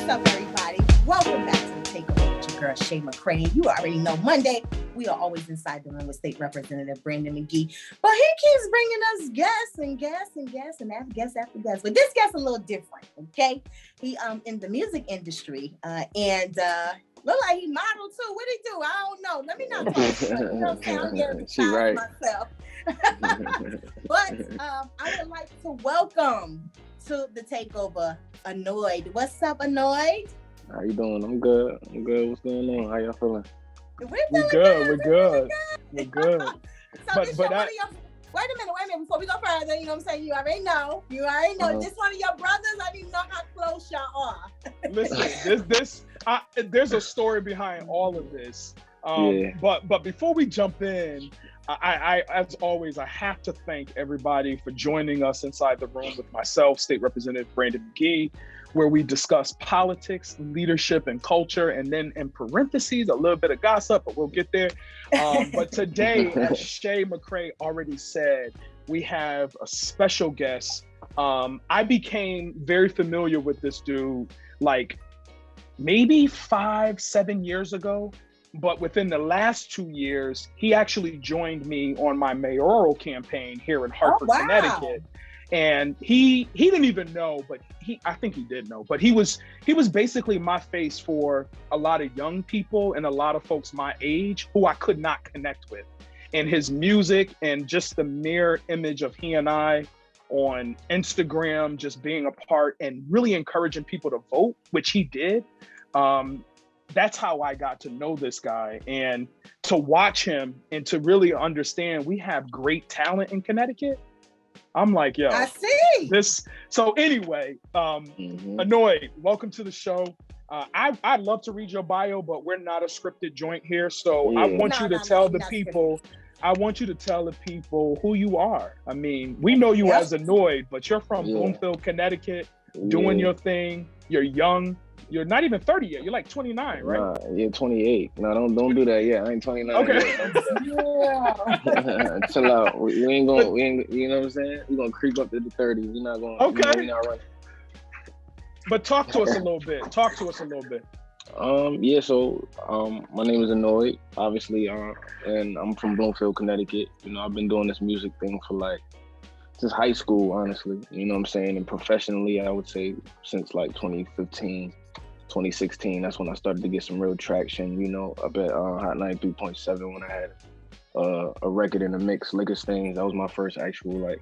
What's up, everybody? Welcome back to the Takeover with your girl, Shay McCray. You already know Monday, we are always inside the room with State Representative Brandon McGee. But he keeps bringing us guests and guests and guests and guests after guests. But this guest's a little different, okay? He in the music industry and look like he modeled too. What he do? I don't know. Let me not talk too much. You know what I'm saying? I'm getting beside myself. But I would like to welcome to the takeover, Anoyd. What's up, Anoyd? How you doing? I'm good. What's going on? How y'all feeling? We're good. So wait a minute. Before we go further, you know what I'm saying? You already know. This one of your brothers, I didn't know how close y'all are. Listen, there's a story behind all of this. But before we jump in, I as always, I have to thank everybody for joining us inside the room with myself, State Representative Brandon McGee, where we discuss politics, leadership, and culture, and then in parentheses, a little bit of gossip, but we'll get there. But today, as Shay McCray already said, we have a special guest. I became very familiar with this dude, like maybe 5-7 years ago. But within the last 2 years, he actually joined me on my mayoral campaign here in Hartford, Connecticut. And he didn't even know, but I think he did know, but he was basically my face for a lot of young people and a lot of folks my age who I could not connect with. And his music and just the mere image of he and I on Instagram, just being a part and really encouraging people to vote, which he did. That's how I got to know this guy, and to watch him and to really understand we have great talent in Connecticut. I'm like, yo, I see this. So anyway, Anoyd, welcome to the show. I'd love to read your bio, but we're not a scripted joint here. So I want you to tell the people. I want you to tell the people who you are. I mean, we know you as Anoyd, but you're from Bloomfield, Connecticut, doing your thing. You're young. You're not even 30 yet. You're like 29, right? Nah, you're 28. No, don't do that yet. I ain't 29 okay. Yet. Chill out. We ain't, you know what I'm saying? We're going to creep up to the 30s. We're not going to, okay. Not running. But talk to us a little bit. So my name is Anoyd, obviously, and I'm from Bloomfield, Connecticut. You know, I've been doing this music thing for since high school, honestly. You know what I'm saying? And professionally, I would say since 2015. 2016, that's when I started to get some real traction, you know, up at Hot 93.7 when I had a record in the mix, Liquor Stains. That was my first actual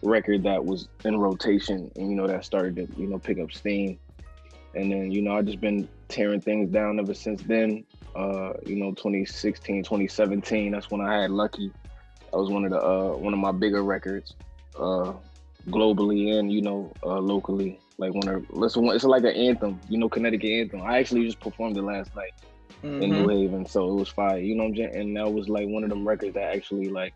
record that was in rotation, and you know, that started to, pick up steam. And then, I just been tearing things down ever since then. 2016, 2017, that's when I had Lucky. That was one of my bigger records, globally and, locally. It's like an anthem, Connecticut anthem. I actually just performed it last night in New Haven, so it was fire, you know what I'm saying? And that was one of them records that actually I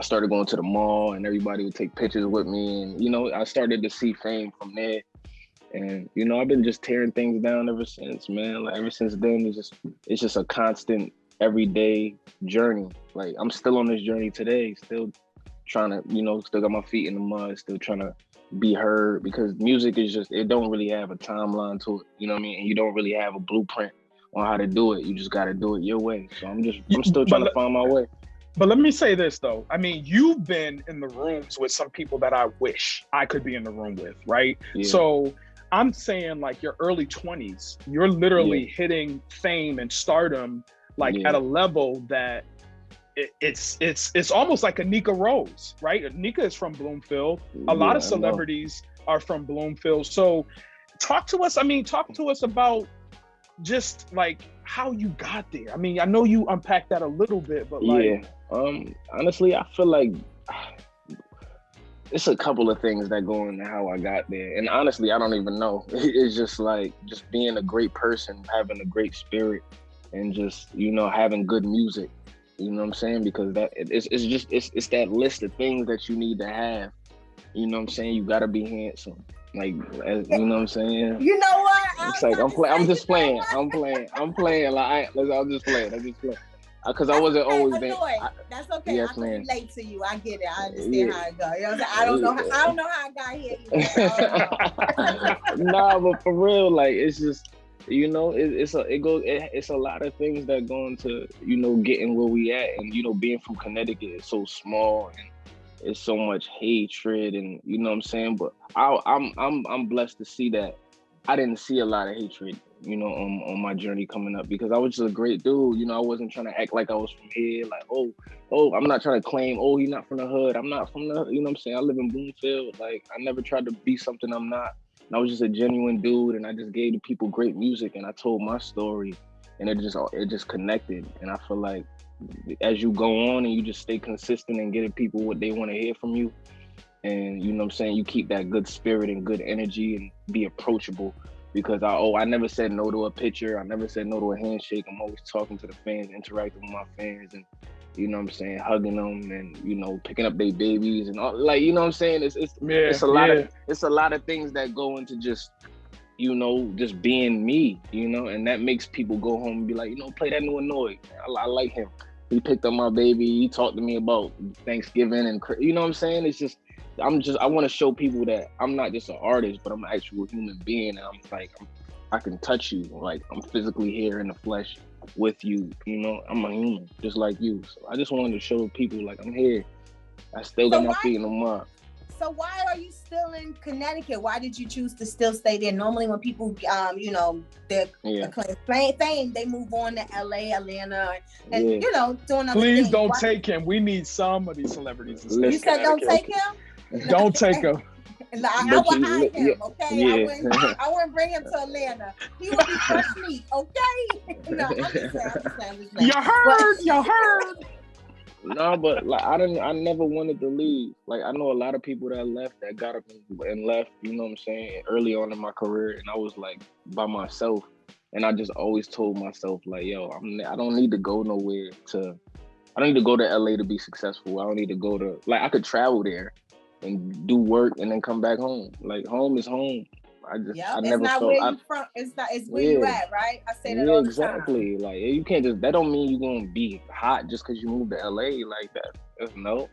started going to the mall and everybody would take pictures with me, and I started to see fame from there. And I've been just tearing things down ever since, man. Ever since then, it's just a constant everyday journey. I'm still on this journey today, still trying to, still got my feet in the mud, still trying to be heard, because music is it don't really have a timeline to it, you know what I mean? And you don't really have a blueprint on how to do it. You just got to do it your way. So I'm still trying to find my way. But let me say this though. I mean, you've been in the rooms with some people that I wish I could be in the room with, right? Yeah. So I'm saying your early 20s, you're literally hitting fame and stardom at a level that it's almost like a Nika Rose, right? Nika is from Bloomfield. A lot of celebrities are from Bloomfield. So talk to us about just how you got there. I mean, I know you unpacked that a little bit, but honestly, I feel like it's a couple of things that go into how I got there. And honestly, I don't even know. It's just just being a great person, having a great spirit, and just, having good music. You know what I'm saying? Because it's that list of things that you need to have. You know what I'm saying? You gotta be handsome. You know what I'm saying? You know what? I'm just playing. I'm just playing. because I wasn't always there. Anoyd. That's okay. Yes, I can relate to you. I get it. I understand Yeah. how it goes. You know what I'm saying? I don't know how I got here either. Nah, but for real, like it's just, you know, it's a lot of things that go into, you know, getting where we at, and you know, being from Connecticut is so small, and it's so much hatred, and you know what I'm saying. But I'm blessed to see that I didn't see a lot of hatred, you know, on my journey coming up, because I was just a great dude. You know, I wasn't trying to act like I was from here. Like, oh, I'm not trying to claim, oh, he's not from the hood. I'm not from the, you know what I'm saying? I live in Bloomfield. Like, I never tried to be something I'm not. And I was just a genuine dude, and I just gave the people great music, and I told my story, and it just connected. And I feel like as you go on and you just stay consistent and getting people what they want to hear from you, and you know what I'm saying, you keep that good spirit and good energy and be approachable, because I never said no to a picture. I never said no to a handshake. I'm always talking to the fans, interacting with my fans, and you know what I'm saying, hugging them, and you know, picking up their babies and all, like, you know what I'm saying, it's a lot of things that go into just, you know, just being me, you know, and that makes people go home and be like, you know, play that new Anoyd. I like him. He picked up my baby. He talked to me about Thanksgiving, and you know what I'm saying? It's just, I want to show people that I'm not just an artist, but I'm an actual human being. And I can touch you. Like, I'm physically here in the flesh with you. You know, I'm a human just like you. So I just wanted to show people, like, I'm here. I still got my feet in the mud. So why are you still in Connecticut? Why did you choose to still stay there? Normally when people, you know, they're fame, they move on to LA, Atlanta, and you know, doing other Please things. don't take him. We need some of these celebrities. You said don't take him? Don't take him. I would hide him, okay? Yeah. I wouldn't bring him to Atlanta. He would be fresh meat, okay? No, I'm just saying. You heard. No, but like I never wanted to leave. Like, I know a lot of people that left, that got up and left, you know what I'm saying, early on in my career, and I was like by myself, and I just always told myself, like, yo, I don't need to go nowhere I don't need to go to LA to be successful. I don't need to go to, like, I could travel there and do work and then come back home. Like, home is home. I never felt where you from. It's where you at, right? I say that all the time. Exactly. Like, you can't just, that don't mean you're gonna be hot just because you moved to LA like that. No.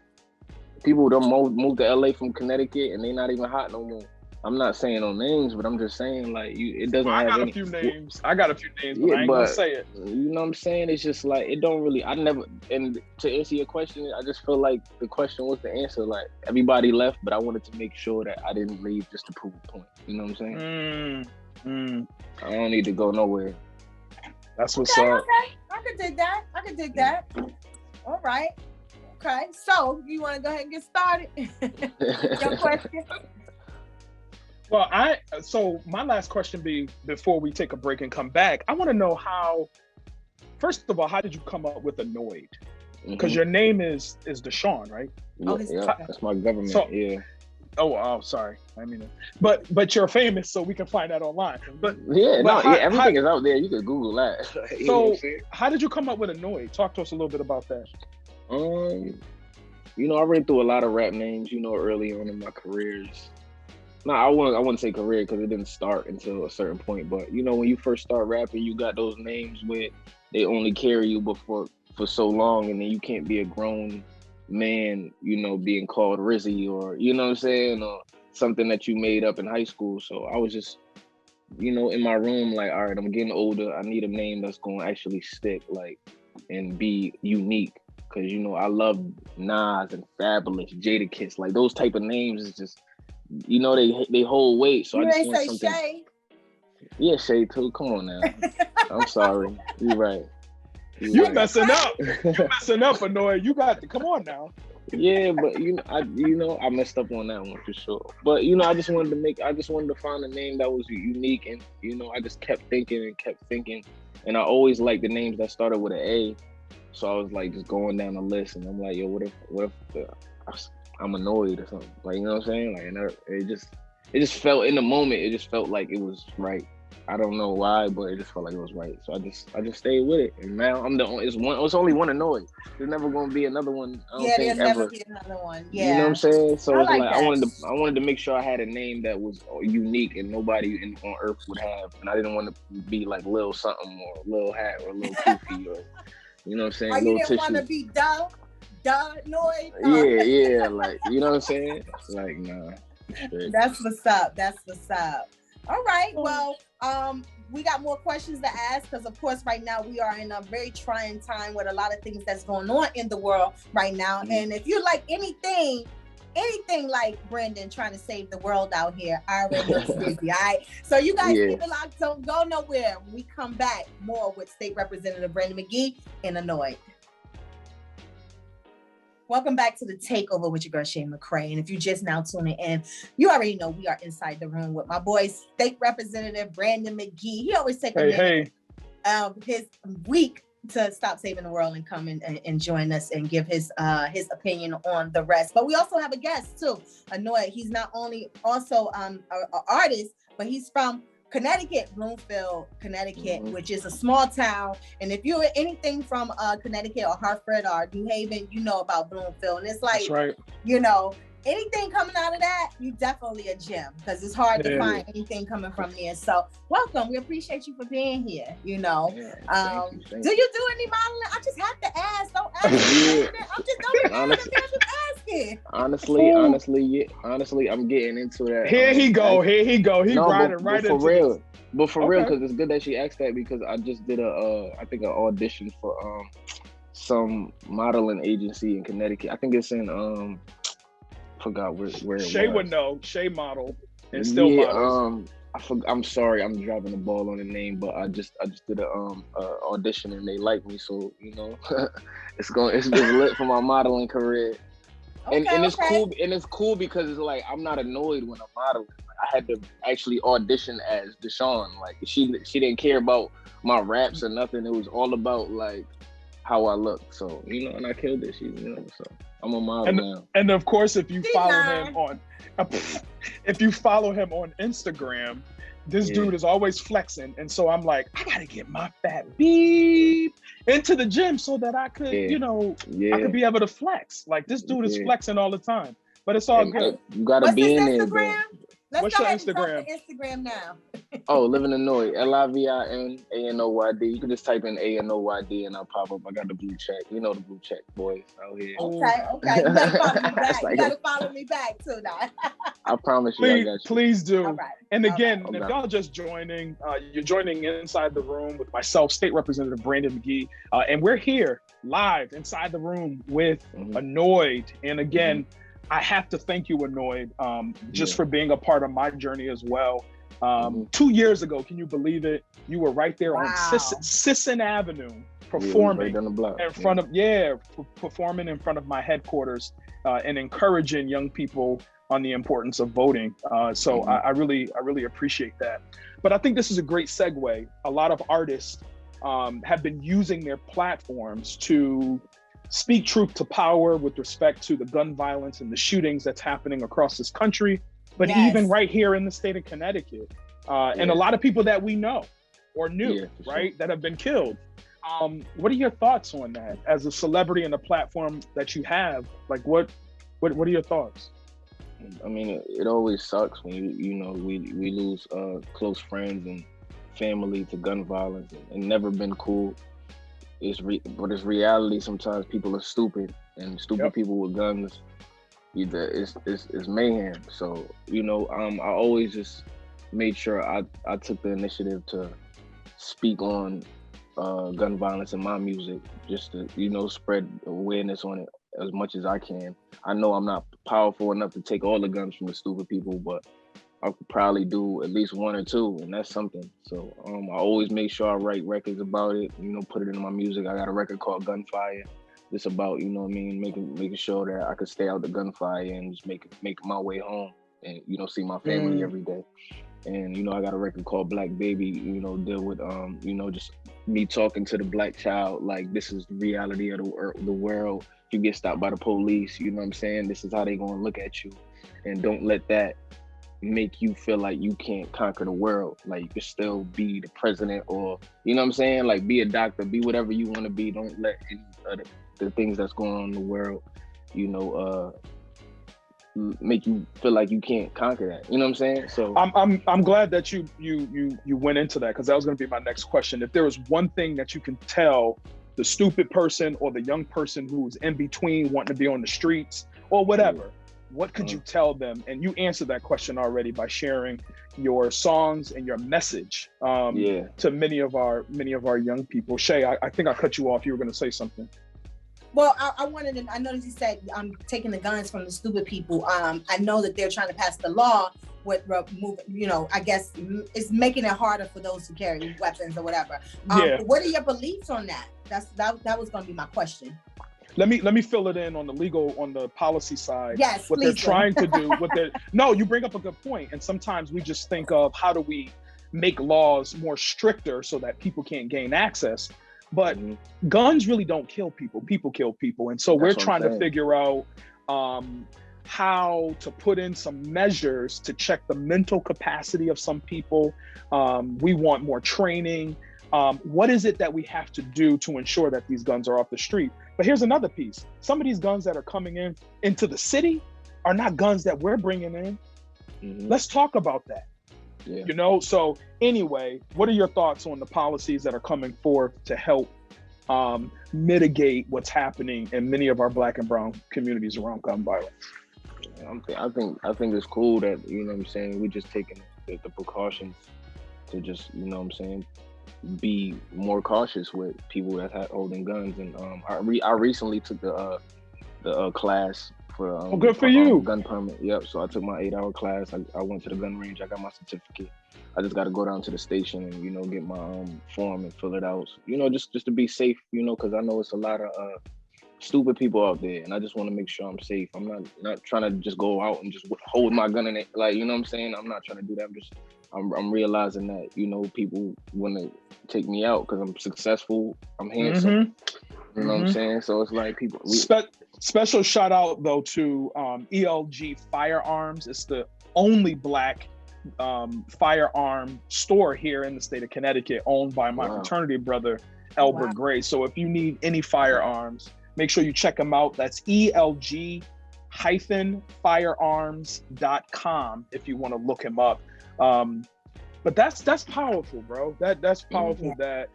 People don't move to LA from Connecticut and they not even hot no more. I'm not saying no names, but I'm just saying, like, it doesn't have any. I got a few names, but I ain't gonna say it. You know what I'm saying? It's just like, it don't really, and to answer your question, I just feel like the question was the answer. Like, everybody left, but I wanted to make sure that I didn't leave just to prove a point. You know what I'm saying? I don't need to go nowhere. That's what's up. Okay, I could dig that. All right. Okay, so you want to go ahead and get started? Your question? Well, so my last question before we take a break and come back, I want to know first of all, how did you come up with Anoyd? Because your name is Deshaun, right? Yeah, that's my government. Oh, sorry. I mean, but you're famous, so we can find that online. But everything is out there. You can Google that. So, how did you come up with Anoyd? Talk to us a little bit about that. You know, I ran through a lot of rap names, you know, early on in my careers. No, I wouldn't say career because it didn't start until a certain point. But you know, when you first start rapping, you got those names where they only carry you for so long, and then you can't be a grown man, you know, being called Rizzy, or you know what I'm saying, or something that you made up in high school. So I was just, you know, in my room, like, all right, I'm getting older. I need a name that's gonna actually stick, like, and be unique. Cause you know, I love Nas and Fabulous, Jadakiss, like those type of names is just, you know, they hold weight. So I just want something. Shay. Yeah, Shay too. Come on now. I'm sorry. You're right. You're messing up. You're messing up, Anoyd. You got to come on now. Yeah, but I messed up on that one for sure. But you know, I just wanted to find a name that was unique, and you know, I just kept thinking, and I always liked the names that started with an A. So I was like just going down the list, and I'm like, yo, what if I'm Anoyd or something? Like, you know what I'm saying? Like, and it just felt in the moment. It just felt like it was right. I don't know why, but it just felt like it was right. So I just stayed with it, and now I'm the only. It's only one Anoyd. There's never gonna be another one. There's never be another one. Yeah, you know what I'm saying. So it's like I wanted to make sure I had a name that was unique and nobody on earth would have, and I didn't want to be like Lil something or Lil Hat or Lil Koofy or. You know what I'm saying? Oh, you little didn't want to tissue. be Anoyd? Yeah, like, you know what I'm saying? Like, nah. Straight. That's what's up. That's what's up. All right. Well, we got more questions to ask because, of course, right now we are in a very trying time with a lot of things that's going on in the world right now. Mm-hmm. And if you like anything like Brandon trying to save the world out here, I already know he's busy. All right. So you guys keep it locked. Don't go nowhere. When we come back, more with State Representative Brandon McGee and Anoyd. Welcome back to the Takeover with your girl, Shay McCray. And if you're just now tuning in, you already know we are inside the room with my boy, State Representative Brandon McGee. He always takes his week to stop saving the world and come and join us and give his opinion on the rest. But we also have a guest too, Anoyd. He's not only also an artist, but he's from Connecticut, Bloomfield, Connecticut, which is a small town. And if you're anything from Connecticut or Hartford or New Haven, you know about Bloomfield. And it's like, that's right. You know, anything coming out of that, you definitely a gem because it's hard to find anything coming from there. So welcome. We appreciate you for being here. You know, thank you. Do you do any modeling? I just have to ask. Don't ask me. I'm just asking. Honestly, I'm getting into that. Here he go. He riding right into real. This. But for real, because it's good that she asked that because I just did an audition for some modeling agency in Connecticut. I think it's in forgot where it was. Shay would know. Shay model and still models. I'm sorry, I'm dropping the ball on the name, but I just did a audition and they liked me, so you know, it's lit for my modeling career. And it's cool because it's like I'm not annoyed when I'm modeling. Like, I had to actually audition as Deshaun. Like she didn't care about my raps or nothing. It was all about like how I look. So you know, and I killed it. So I'm a model now. And of course, if you follow him on Instagram, this dude is always flexing. And so I'm like, I gotta get my fat beep into the gym so that I could, I could be able to flex. Like this dude is flexing all the time. But it's all good. You gotta be in there, bro. What's your Instagram now? Living Anoyd, LIVINANOYD. You can just type in ANOYD and I'll pop up. I got the blue check. You know the blue check boys out here. Okay. You gotta follow me back. You gotta follow me back too now. I promise you, I got you. Please do. All right. And again, if y'all just joining, you're joining Inside the Room with myself, State Representative Brandon McGee. And we're here live inside the room with Anoyd. And again, I have to thank you, Anoyd, just for being a part of my journey as well. 2 years ago, can you believe it? You were right there on Sisson Avenue performing in front of performing in front of my headquarters and encouraging young people on the importance of voting. So I really appreciate that. But I think this is a great segue. A lot of artists have been using their platforms to speak truth to power with respect to the gun violence and the shootings that's happening across this country, but even right here in the state of Connecticut. And a lot of people that we know or knew, right, that have been killed. What are your thoughts on that as a celebrity and a platform that you have? Like, what are your thoughts? I mean, it always sucks when we lose close friends and family to gun violence, and never been cool. But it's reality. Sometimes people are stupid, and stupid people with guns, it's mayhem. So I always just made sure I took the initiative to speak on gun violence in my music, just to spread awareness on it as much as I can. I know I'm not powerful enough to take all the guns from the stupid people, but I could probably do at least one or two, and that's something. So I always make sure I write records about it, put it in my music. I got a record called Gunfire. It's about, making sure that I could stay out the gunfire and just make my way home and, see my family every day. And, I got a record called Black Baby, deal with, just me talking to the black child, like this is the reality of the world. If you get stopped by the police, you know what I'm saying? This is how they gonna look at you. And don't let that make you feel like you can't conquer the world. Like you can still be the president or, you know what I'm saying? Like be a doctor, be whatever you want to be. Don't let any of the things that's going on in the world, make you feel like you can't conquer that. You know what I'm saying? So I'm glad that you went into that, because that was going to be my next question. If there was one thing that you can tell the stupid person or the young person who's in between wanting to be on the streets or whatever, what could you tell them? And you answered that question already by sharing your songs and your message to many of our young people. Shay, I think I cut you off. You were going to say something. Well, I wanted to, I noticed you said I'm taking the guns from the stupid people. I know that they're trying to pass the law with I guess it's making it harder for those who carry weapons or whatever. What are your beliefs on that? That was going to be my question. Let me fill it in on the policy side. Yes, what they're trying to do. No, you bring up a good point. And sometimes we just think of how do we make laws more stricter so that people can't gain access. But guns really don't kill people. People kill people. And so we're trying to figure out how to put in some measures to check the mental capacity of some people. We want more training. What is it that we have to do to ensure that these guns are off the street? But here's another piece. Some of these guns that are coming into the city are not guns that we're bringing in. Let's talk about that. Yeah. So anyway, what are your thoughts on the policies that are coming forth to help mitigate what's happening in many of our Black and brown communities around gun violence? I think it's cool that, we're just taking the precautions to just, be more cautious with people that have holding guns. And I recently took the class for good for you. Gun permit. Yep. So I took my 8-hour class. I went to the gun range. I got my certificate. I just got to go down to the station and get my form and fill it out. Just to be safe. Because I know it's a lot of stupid people out there, and I just want to make sure I'm safe. I'm not trying to just go out and just hold my gun in it. Like, you know what I'm saying? I'm not trying to do that. I'm realizing that, people want to take me out because I'm successful. I'm handsome. You know what I'm saying? So it's like people. Special shout out though to ELG Firearms. It's the only Black firearm store here in the state of Connecticut, owned by my fraternity brother, Albert Gray. So if you need any firearms, make sure you check them out. That's ELG-firearms.com if you want to look him up. But that's powerful, bro. That's powerful that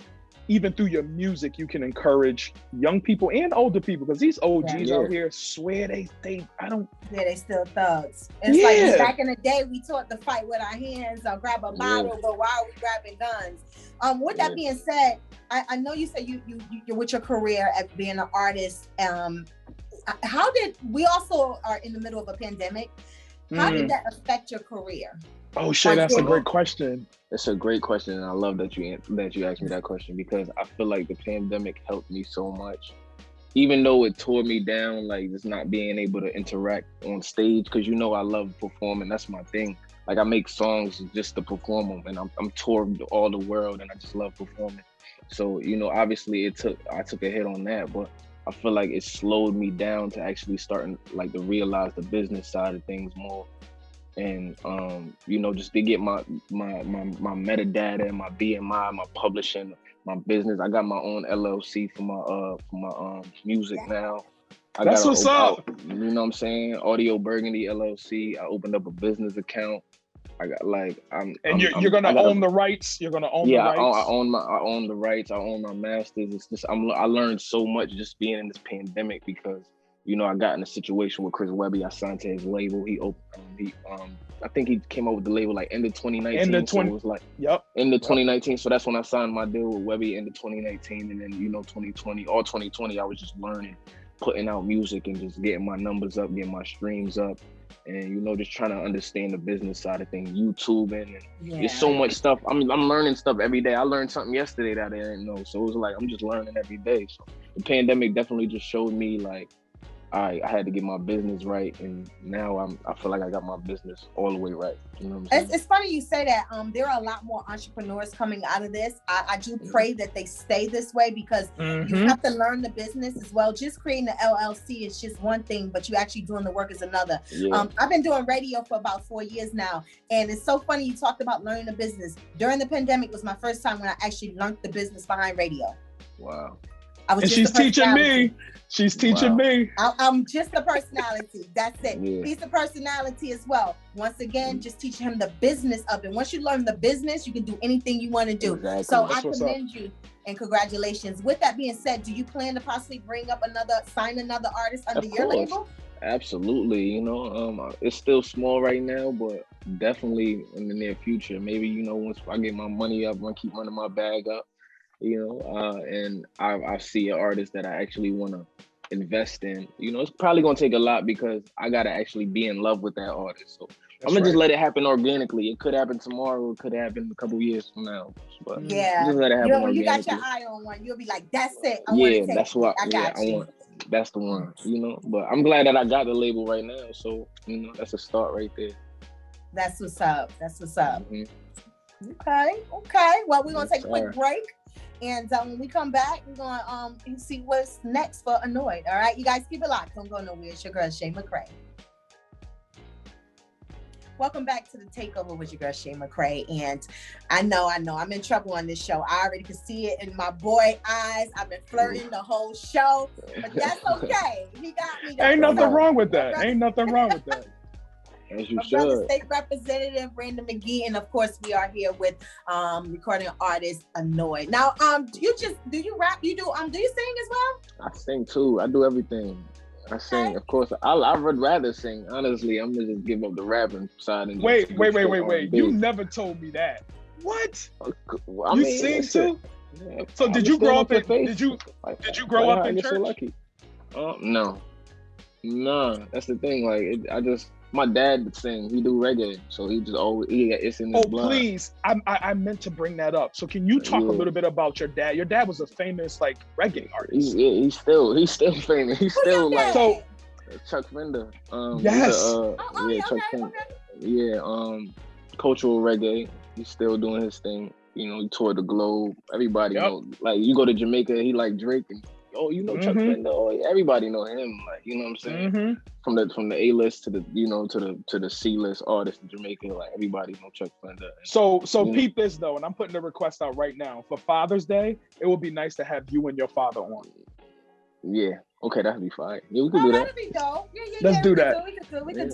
even through your music, you can encourage young people and older people, because these OGs out here swear they still thugs. It's like back in the day, we taught to fight with our hands or grab a bottle, but why are we grabbing guns? With that being said, I know you said you're with your career at being an artist. How did we also are in the middle of a pandemic? How did that affect your career? Oh shit, that's a great question. It's a great question, and I love that you asked me that question, because I feel like the pandemic helped me so much. Even though it tore me down, like just not being able to interact on stage, because I love performing. That's my thing. Like I make songs just to perform them, and I'm toured all the world, and I just love performing. So obviously I took a hit on that, but I feel like it slowed me down to actually starting like to realize the business side of things more. And just to get my metadata and my BMI, my publishing, my business. I got my own LLC for my music now. That's what's up. You know what I'm saying? Audio Burgundy LLC. I opened up a business account. I got you're gonna own the rights. You're gonna own the rights. I own the rights. I own my masters. It's just I learned so much just being in this pandemic, because I got in a situation with Chris Webby. I signed to his label. I think he came up with the label like end of 2019. So it was like end of 2019. So that's when I signed my deal with Webby, end of 2019, and then 2020, all 2020, I was just learning, putting out music and just getting my numbers up, getting my streams up, and just trying to understand the business side of things, YouTubing, and there's so much stuff. I'm learning stuff every day. I learned something yesterday that I didn't know. So it was like I'm just learning every day. So the pandemic definitely just showed me like I had to get my business right, and now I feel like I got my business all the way right. You know what I'm saying? It's funny you say that. There are a lot more entrepreneurs coming out of this. I do pray that they stay this way, because you have to learn the business as well. Just creating the LLC is just one thing, but you actually doing the work is another. I've been doing radio for about 4 years now, and it's so funny you talked about learning the business. During the pandemic was my first time when I actually learned the business behind radio. Wow. I was And just she's a teaching personality. me. She's teaching me. I'm just a personality. That's it. Yeah. He's a personality as well. Once again, just teach him the business of it. Once you learn the business, you can do anything you want to do. Exactly. So That's I commend you and congratulations. With that being said, do you plan to possibly sign another artist under your label? Absolutely. You know, it's still small right now, but definitely in the near future. Maybe, you know, once I get my money up, I'm gonna keep running my bag up, you know, and I see an artist that I actually want to invest in. You know, it's probably gonna take a lot because I gotta actually be in love with that artist. So I'm gonna just let it happen organically. It could happen tomorrow. It could happen a couple years from now. But yeah, just let it happen organically. You got your eye on one. You'll be like, that's it. I want to take that's what. I got you. That's the one. You know, but I'm glad that I got the label right now. So you know, that's a start right there. That's what's up. Mm-hmm. Okay. Well, we're gonna take a quick break. And when we come back, we're going to see what's next for Anoyd. All right, you guys keep it locked. Don't go nowhere. It's your girl, Shay McCray. Welcome back to the Takeover with your girl, Shay McCray. And I know, I'm in trouble on this show. I already can see it in my boy eyes. I've been flirting the whole show, but that's okay. He got me. Ain't nothing wrong with that. Ain't nothing wrong with that. As you my should. brother, State Representative Brandon McGee, and of course we are here with recording artist Anoyd. Now, do you rap? Do you sing as well? I sing too. I do everything. I sing, of course. I would rather sing. Honestly, I'm gonna just give up the rapping side and wait. You never told me that. What? Well, you sing too? Yeah, so did you grow up in? Did you grow up in church? So lucky. No. That's the thing. Like, my dad would sing. He do reggae, so he just always it's in his blood. Please, I meant to bring that up. So can you talk a little bit about your dad? Your dad was a famous reggae artist. He's still famous. He's still Chuck Fender. Yes. Chuck Fender. Yeah. Cultural reggae. He's still doing his thing. You know, he toured the globe. Everybody know. Like, you go to Jamaica, he like Drake and. Oh, you know Chuck Fender. Oh, everybody know him. Like, you know what I'm saying? Mm-hmm. From the A list to the to the C list artists in Jamaica, like everybody know Chuck Fender. So peep this though, and I'm putting the request out right now for Father's Day. It would be nice to have you and your father on. Yeah. Okay, that'd be fine. Yeah, we could do that. That'd be dope. Yeah. Let's do that. We could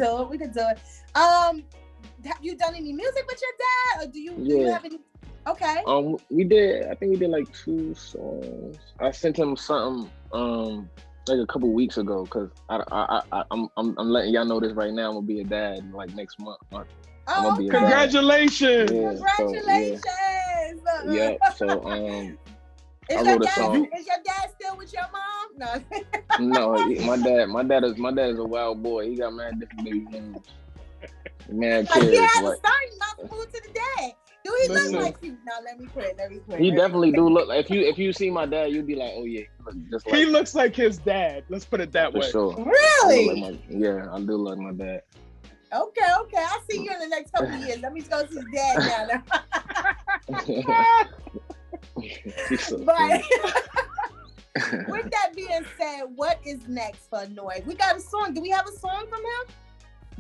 do it. Have you done any music with your dad, or do you have any? Okay. We did. I think we did like 2 songs. I sent him something like a couple weeks ago because I'm letting y'all know this right now. I'm gonna be a dad in like next month. I'm gonna be a congratulations! Yeah, congratulations! So, yeah. So Is your dad still with your mom? No. No, my dad is a wild boy. He got mad different baby names. Man, kids. He had a son, not moved to the dad. Do he look like you? No, let me quit. He definitely do look like, if you see my dad, you'd be like, oh yeah, he looks like his dad. Let's put it that way. For sure. Really? I do look like my dad. Okay. I'll see you in the next couple of years. Let me go see his dad now. But with that being said, what is next for Anoyd? We got a song. Do we have a song from him?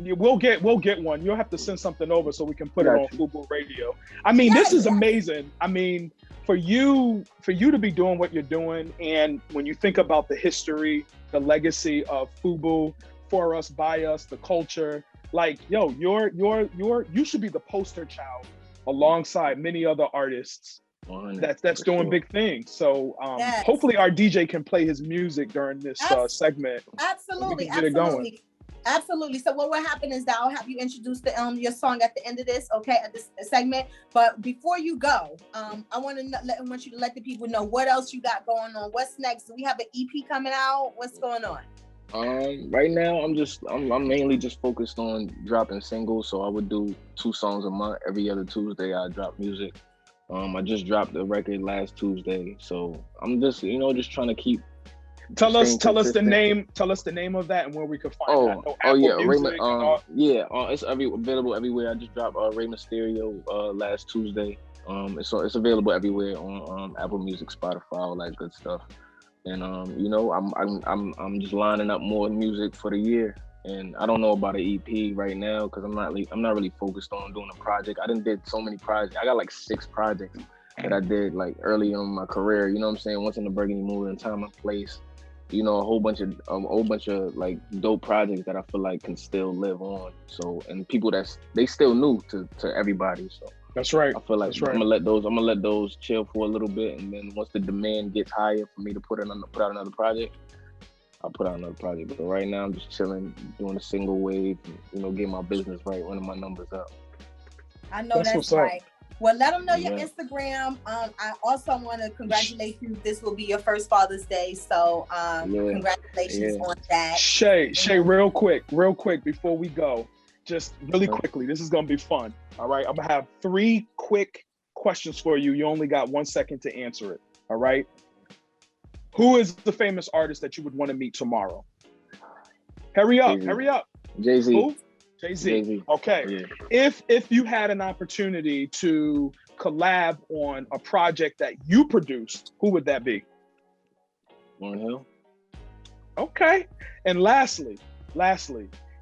Yeah, we'll get one. You'll have to send something over so we can put it on FUBU Radio. I mean, this is amazing. I mean, for you to be doing what you're doing, and when you think about the history, the legacy of FUBU, for us, by us, the culture, like, yo, you should be the poster child alongside many other artists that's doing big things. So hopefully our DJ can play his music during this segment. Absolutely. Absolutely. So what will happen is that I'll have you introduce your song at the end of this, okay, at this segment. But before you go, I want you to let the people know what else you got going on. What's next? Do we have an EP coming out? What's going on? Right now I'm mainly just focused on dropping singles. So I would do 2 songs a month. Every other Tuesday I drop music. I just dropped the record last Tuesday. So I'm just trying to keep. Tell us the name of that and where we can find that. It's available everywhere. I just dropped Rey Mysterio last Tuesday. It's available everywhere on Apple Music, Spotify, all that good stuff. And I'm just lining up more music for the year. And I don't know about an EP right now because I'm not really focused on doing a project. I done did so many projects. I got like 6 projects. that I did like early in my career. You know what I'm saying? Once in the Burgundy moved in time and place. You know, a whole bunch of like dope projects that I feel like can still live on. So, and people they still new to everybody. So that's right. I feel like I'm gonna let those chill for a little bit, and then once the demand gets higher for me to put out another project, I'll put out another project. But right now I'm just chilling, doing a single wave, you know, getting my business right, running my numbers up. I know that's right. Well, let them know your Instagram. I also want to congratulate you. This will be your first Father's Day, so congratulations on that. Shay, real quick before we go, just really quickly. This is gonna be fun. All right, I'm gonna have 3 quick questions for you. You only got 1 second to answer it. All right. Who is the famous artist that you would want to meet tomorrow? Hurry up! Jay-Z. Who? Jay-Z. Okay. Yeah. If you had an opportunity to collab on a project that you produced, who would that be? Lauryn Hill. Okay. And lastly,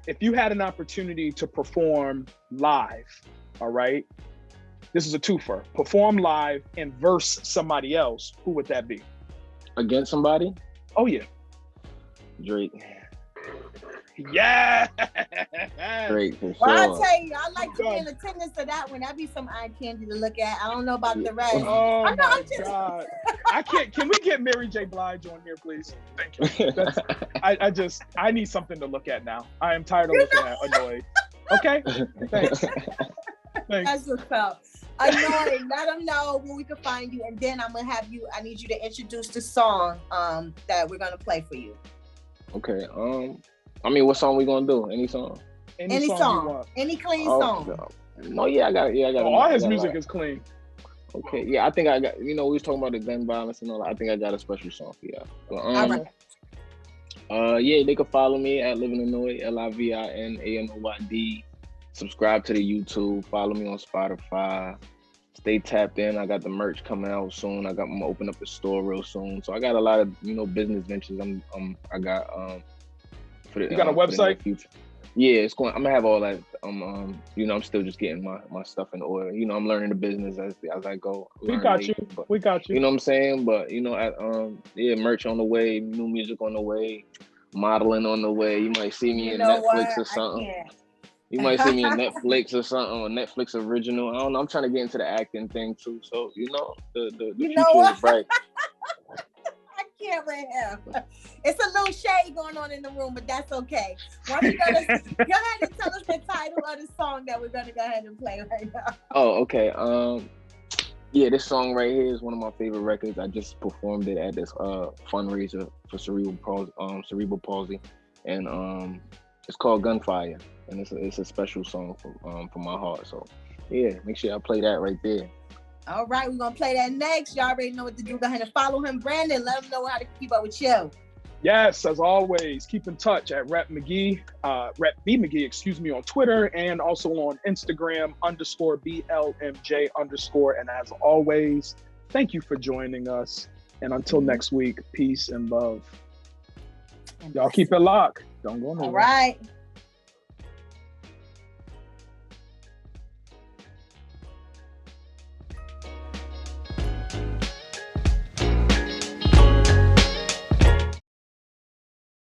if you had an opportunity to perform live, all right, this is a twofer. Perform live and verse somebody else, who would that be? Against somebody? Oh yeah. Drake. Yeah. Drake for sure. Well, I'll tell you, I like to be in attendance to that one. That'd be some eye candy to look at. I don't know about the rest. Oh my God. I can't. Can we get Mary J. Blige on here, please? Thank you. I need something to look at now. I am tired of looking at Anoyd. Okay. Thanks. That's what's up. Anoyd, let them know where we can find you, and then I need you to introduce the song that we're gonna play for you. Okay. I mean, what song we gonna do? Any song? Any song. Any clean song. No, I got. All his music is clean. Okay, yeah, I think I got. You know, we was talking about the gun violence and all that. I think I got a special song for y'all. But, all right. Yeah, they can follow me at Living Anoyd, LIVINANOYD. Subscribe to the YouTube. Follow me on Spotify. Stay tapped in. I got the merch coming out soon. I'm gonna open up the store real soon. So I got a lot of business ventures. I got for the, you got a website? Yeah, it's going. I'm gonna have all that. I'm still just getting my stuff in order. You know, I'm learning the business as I go. We got you. You know what I'm saying? But merch on the way, new music on the way, modeling on the way. You might see me in Netflix or something. You might see me in Netflix or something, or Netflix original. I don't know. I'm trying to get into the acting thing too. So the future is bright. I can't with him. It's a little shade going on in the room, but that's okay. Why don't you go ahead and tell us the title of the song that we're gonna go ahead and play right now? Oh, okay. This song right here is one of my favorite records. I just performed it at this fundraiser for cerebral palsy, and it's called Gunfire, and it's a special song for my heart. So yeah, make sure I play that right there. All right, we're gonna play that next. Y'all already know what to do. Go ahead and follow him, Brandon. Let him know how to keep up with you. Yes, as always, keep in touch at Rep B McGee, on Twitter, and also on Instagram _BLMJ_. And as always, thank you for joining us. And until next week, peace and love. Y'all keep it locked. Don't go nowhere. All right.